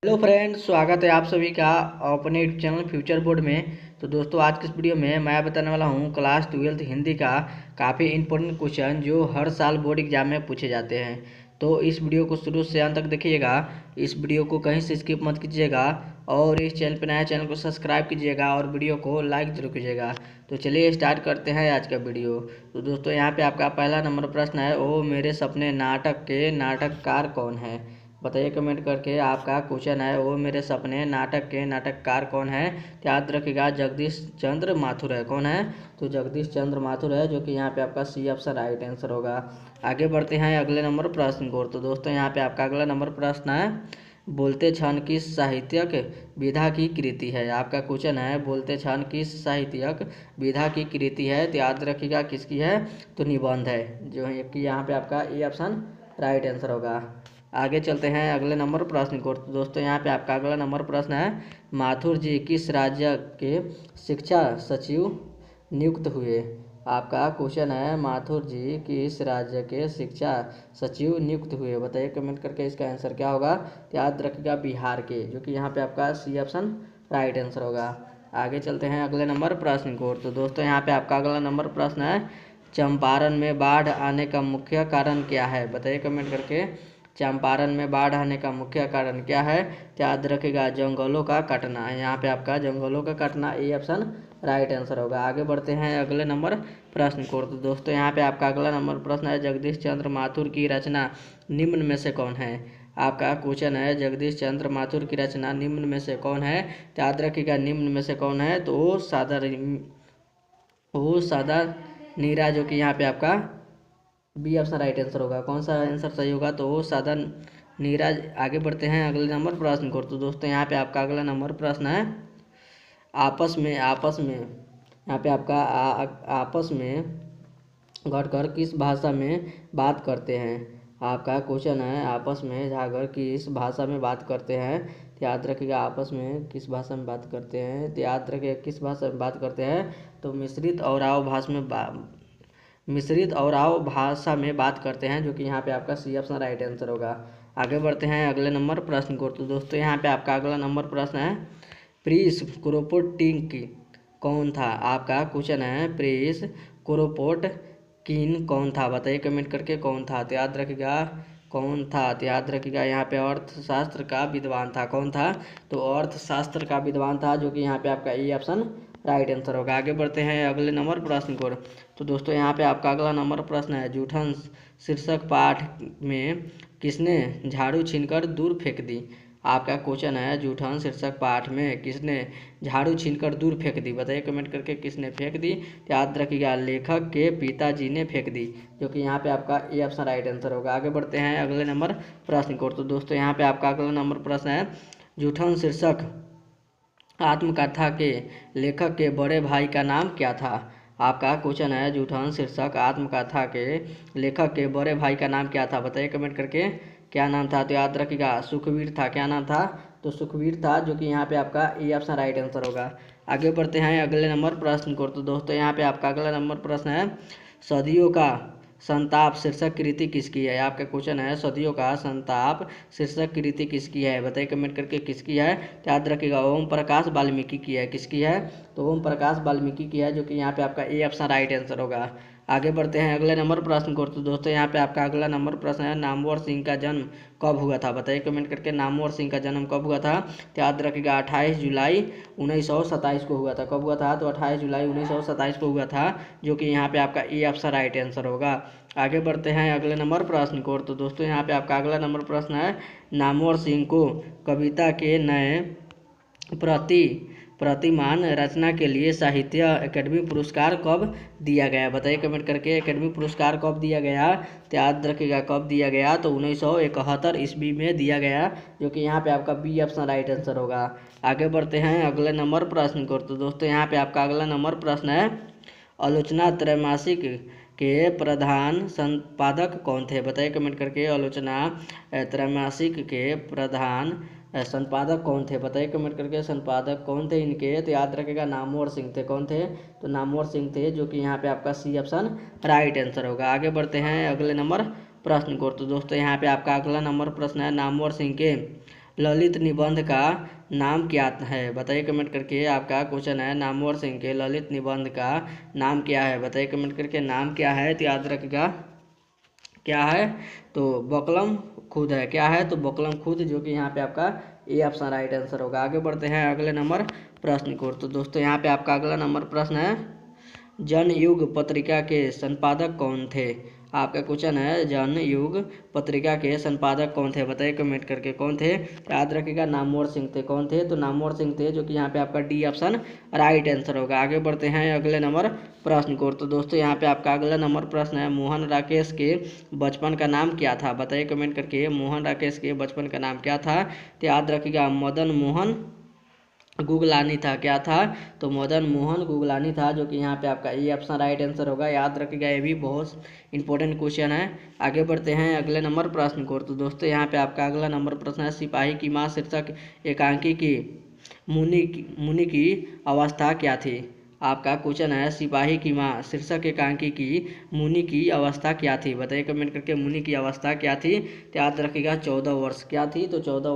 Hello friends, स्वागत है आप सभी का अपने यूट्यूब चैनल फ्यूचर बोर्ड में। तो दोस्तों, आज के इस वीडियो में मैं बताने वाला हूं क्लास 12th हिंदी का काफ़ी इंपॉर्टेंट क्वेश्चन जो हर साल बोर्ड एग्जाम में पूछे जाते हैं। तो इस वीडियो को शुरू से अंत तक देखिएगा। इस वीडियो को कहीं से स्किप मत कीजिएगा और इस चैनल पर नया चैनल को सब्सक्राइब कीजिएगा और वीडियो को लाइक जरूर कीजिएगा। तो चलिए स्टार्ट करते हैं आज का वीडियो। तो दोस्तों, यहाँ पे आपका पहला नंबर प्रश्न है, ओ मेरे सपने नाटक के नाटककार कौन है? बताइए कमेंट करके। आपका क्वेश्चन है, वो मेरे सपने नाटक के नाटककार कौन है? तो याद रखिएगा जगदीश चंद्र माथुर है। कौन है? तो जगदीश चंद्र माथुर है, जो कि यहाँ पे आपका सी ऑप्शन राइट आंसर होगा। आगे बढ़ते हैं अगले नंबर प्रश्न को। तो दोस्तों, यहाँ पे आपका अगला नंबर प्रश्न है, बोलते क्षण किस साहित्यिक विधा की कृति है? आपका क्वेश्चन है, बोलते क्षण किस साहित्यिक विधा की कृति है? तो याद रखिएगा किसकी है? तो निबंध है, जो है कि यहाँ पे आपका ए ऑप्शन राइट आंसर होगा। आगे चलते हैं अगले नंबर प्रश्न को। तो दोस्तों, यहाँ पे आपका अगला नंबर प्रश्न है, माथुर जी किस राज्य के शिक्षा सचिव नियुक्त हुए? आपका क्वेश्चन है, माथुर जी किस राज्य के शिक्षा सचिव नियुक्त हुए? बताइए कमेंट करके इसका आंसर क्या होगा। तो याद रखिएगा बिहार के, जो कि यहाँ पे आपका सी ऑप्शन राइट आंसर होगा। आगे चलते हैं अगले नंबर प्रश्न को। तो दोस्तों, यहाँ पे आपका अगला नंबर प्रश्न है, चंपारण में बाढ़ आने का मुख्य कारण क्या है? बताइए कमेंट करके। चंपारण में बाढ़ आने का मुख्य कारण क्या है? याद रखिएगा जंगलों का कटना। यहाँ पे आपका जंगलों का कटना ए ऑप्शन राइट आंसर होगा। आगे बढ़ते हैं अगले नंबर प्रश्न को। तो दोस्तों, यहाँ पे आपका अगला नंबर प्रश्न है, जगदीश चंद्र माथुर की रचना निम्न में से कौन है? आपका क्वेश्चन है, जगदीश चंद्र माथुर की रचना निम्न में से कौन है? याद रखिएगा निम्न में से कौन है? तो वो सादा नीरा, जो कि यहाँ पे आपका बी ऑप्शन राइट आंसर होगा। कौन सा आंसर सही होगा? तो वो सादा नीरज। आगे बढ़ते हैं अगले नंबर प्रश्न को। तो दोस्तों, यहाँ पे आपका अगला नंबर प्रश्न है, आपस में यहाँ पे आपका आपस में घटकर किस भाषा में बात करते हैं? आपका क्वेश्चन है, आपस में जाकर किस भाषा में बात करते हैं? तो याद रखिएगा आपस में किस भाषा में बात करते हैं? तो याद रखिएगा किस भाषा में बात करते हैं? तो मिश्रित और आओ भाषा में बात करते हैं, जो कि यहाँ पे आपका सी ऑप्शन राइट आंसर होगा। आगे बढ़ते हैं अगले नंबर प्रश्न को। तो दोस्तों, यहाँ पे आपका अगला नंबर प्रश्न है, प्रिंस क्रोपोटिंकी कौन था? आपका क्वेश्चन है, प्रिंस क्रोपोटकिन कौन था? बताइए कमेंट करके कौन था। तो याद रखिएगा कौन था? तो याद रखिएगा यहाँ पे अर्थशास्त्र का विद्वान था। कौन था? तो अर्थशास्त्र का विद्वान था, जो कि यहाँ पे आपका ए ऑप्शन राइट आंसर होगा। आगे बढ़ते हैं अगले नंबर प्रश्न को। तो दोस्तों, यहाँ पे आपका अगला नंबर प्रश्न है, जूठन शीर्षक पाठ में किसने झाड़ू छीनकर दूर फेंक दी? आपका क्वेश्चन है, जूठन शीर्षक पाठ में किसने झाड़ू छीनकर दूर फेंक दी? बताइए कमेंट करके किसने फेंक दी। याद रखिएगा लेखक के पिताजी ने फेंक दी, जो कि यहाँ पे आपका ए ऑप्शन राइट आंसर होगा। आगे बढ़ते हैं अगले नंबर प्रश्न को। तो दोस्तों, यहाँ पे आपका अगला नंबर प्रश्न है, जूठन शीर्षक आत्मकथा के लेखक के बड़े भाई का नाम क्या था? आपका क्वेश्चन है, जूठन शीर्षक आत्मकथा के लेखक के बड़े भाई का नाम क्या था? बताइए कमेंट करके क्या नाम था। तो याद रखिएगा सुखवीर था। क्या नाम था? तो सुखवीर था, जो कि यहाँ पे आपका ए ऑप्शन राइट आंसर होगा। आगे बढ़ते हैं अगले नंबर प्रश्न को। तो दोस्तों, यहाँ पे आपका अगला नंबर प्रश्न है, सदियों का संताप शीर्षक कृति किसकी है? आपका क्वेश्चन है, सदियों का संताप शीर्षक कृति किसकी है? बताइए कमेंट करके किसकी है। याद रखिएगा ओम प्रकाश वाल्मीकि की है। किसकी है? तो ओम प्रकाश वाल्मीकि की है, जो कि यहाँ पे आपका ए ऑप्शन राइट आंसर होगा। आगे बढ़ते हैं अगले नंबर प्रश्न को। तो दोस्तों, यहाँ पे आपका अगला नंबर प्रश्न है, नामवर सिंह का जन्म कब हुआ था? बताइए कमेंट करके नामवर सिंह का जन्म कब हुआ था। तो याद रखिएगा 28 जुलाई 1927 को हुआ था। कब हुआ था? तो 28 जुलाई 1927 को हुआ था, जो कि यहाँ पे आपका ए ऑप्शन राइट आंसर होगा। आगे बढ़ते हैं अगले नंबर प्रश्न को। तो दोस्तों, यहाँ पे आपका अगला नंबर प्रश्न है, नामवर सिंह को कविता के नए प्रतिमान रचना के लिए साहित्य अकेडमी पुरस्कार कब दिया गया? बताइए कमेंट करके अकेडमी पुरस्कार कब दिया गया। तो याद रखिएगा कब दिया गया। तो 1971 ईस्वी में दिया गया, जो कि यहाँ पे आपका बी ऑप्शन राइट आंसर होगा। आगे बढ़ते हैं अगले नंबर प्रश्न को। तो दोस्तों, यहाँ पे आपका अगला नंबर प्रश्न है, आलोचना त्रैमासिक के प्रधान संपादक कौन थे? बताइए कमेंट करके आलोचना त्रैमासिक के प्रधान संपादक कौन थे? बताइए कमेंट करके संपादक कौन थे इनके। तो याद रखेगा नामवर सिंह थे। कौन थे? तो नामवर सिंह थे, जो कि यहाँ पे आपका सी ऑप्शन राइट आंसर होगा। आगे बढ़ते हैं अगले नंबर प्रश्न को। तो दोस्तों, यहाँ पे आपका अगला नंबर प्रश्न है, नामवर सिंह के ललित निबंध का नाम क्या है? बताइए कमेंट करके। आपका क्वेश्चन है नामवर सिंह के ललित निबंध का नाम क्या है? बताइए कमेंट करके नाम क्या है, तो याद रखिएगा क्या है, तो बकलम खुद है। क्या है? तो बकलम खुद, जो कि यहाँ पे आपका ए ऑप्शन राइट आंसर होगा। आगे बढ़ते हैं अगले नंबर प्रश्न की ओर। तो दोस्तों यहाँ पे आपका अगला नंबर प्रश्न है, जनयुग पत्रिका के संपादक कौन थे? आपका क्वेश्चन है जनयुग पत्रिका के संपादक कौन थे? बताइए कमेंट करके कौन थे। याद रखिएगा नामवर सिंह थे। कौन थे? तो नामवर सिंह थे, जो कि यहाँ पे आपका डी ऑप्शन राइट आंसर होगा। आगे बढ़ते हैं अगले नंबर प्रश्न को। तो दोस्तों यहाँ पे आपका अगला नंबर प्रश्न है, मोहन राकेश के बचपन का नाम क्या था? बताइए कमेंट करके मोहन राकेश के बचपन का नाम क्या था। तो याद रखिएगा मदन मोहन गुगलानी था। क्या था? तो मदन मोहन गुगलानी था, जो कि यहाँ पे आपका ये ऑप्शन राइट आंसर होगा। याद रखिएगा, ये भी बहुत इंपॉर्टेंट क्वेश्चन है। आगे बढ़ते हैं अगले नंबर प्रश्न को। तो दोस्तों यहाँ पे आपका अगला नंबर प्रश्न है, सिपाही की मां शीर्षक एकांकी की मुनि की अवस्था क्या थी? आपका क्वेश्चन है, सिपाही की मां शीर्षक एकांकी की मुनि की अवस्था क्या थी? बताइए कमेंट करके मुनि की अवस्था क्या थी। तो याद रखिएगा 14 वर्ष। क्या थी? तो 14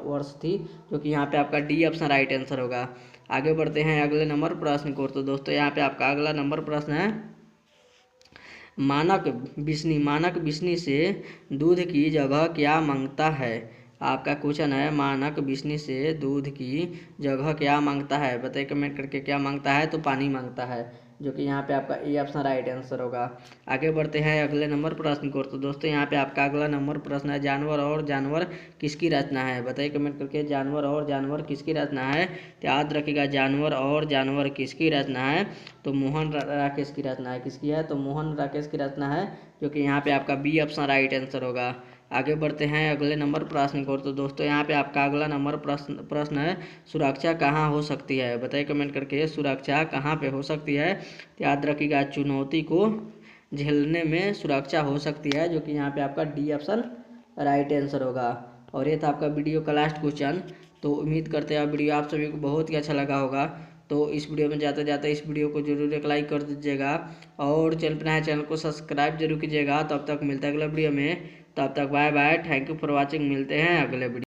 वर्ष थी, जो कि यहाँ पे आपका डी ऑप्शन राइट आंसर होगा। आगे बढ़ते हैं अगले नंबर प्रश्न को। तो दोस्तों यहाँ पे आपका अगला नंबर प्रश्न है, मानक बिस्नी से दूध की जगह क्या मांगता है? आपका क्वेश्चन है, मानक बिस्नी से दूध की जगह क्या मांगता है? बताइए कमेंट करके क्या मांगता है। तो पानी मांगता है, जो कि यहाँ पे आपका ए ऑप्शन राइट आंसर होगा। आगे बढ़ते हैं अगले नंबर प्रश्न को। तो दोस्तों यहाँ पे आपका अगला नंबर प्रश्न है, जानवर और जानवर किसकी रचना है? बताइए कमेंट करके जानवर और जानवर किसकी रचना है। तो याद रखिएगा जानवर और जानवर किसकी रचना है, तो मोहन राकेश की रचना है। किसकी है? तो मोहन राकेश की रचना है, जो कि यहाँ पे आपका बी ऑप्शन राइट आंसर होगा। आगे बढ़ते हैं अगले नंबर प्रश्न को। तो दोस्तों यहाँ पे आपका अगला नंबर प्रश्न है, सुरक्षा कहाँ हो सकती है? बताइए कमेंट करके सुरक्षा कहाँ पे हो सकती है। याद रखिएगा चुनौती को झेलने में सुरक्षा हो सकती है, जो कि यहाँ पे आपका डी ऑप्शन राइट आंसर होगा। और ये था आपका वीडियो का लास्ट क्वेश्चन। तो उम्मीद करते हैं वीडियो आप सभी को बहुत ही अच्छा लगा होगा। तो इस वीडियो में जाते जाते इस वीडियो को जरूर एक लाइक कर दीजिएगा, और चैनल पर नए चैनल को सब्सक्राइब जरूर कीजिएगा। तब तक मिलते हैं अगले वीडियो में। तब तक bye bye, thank you for watching. मिलते हैं अगले वीडियो।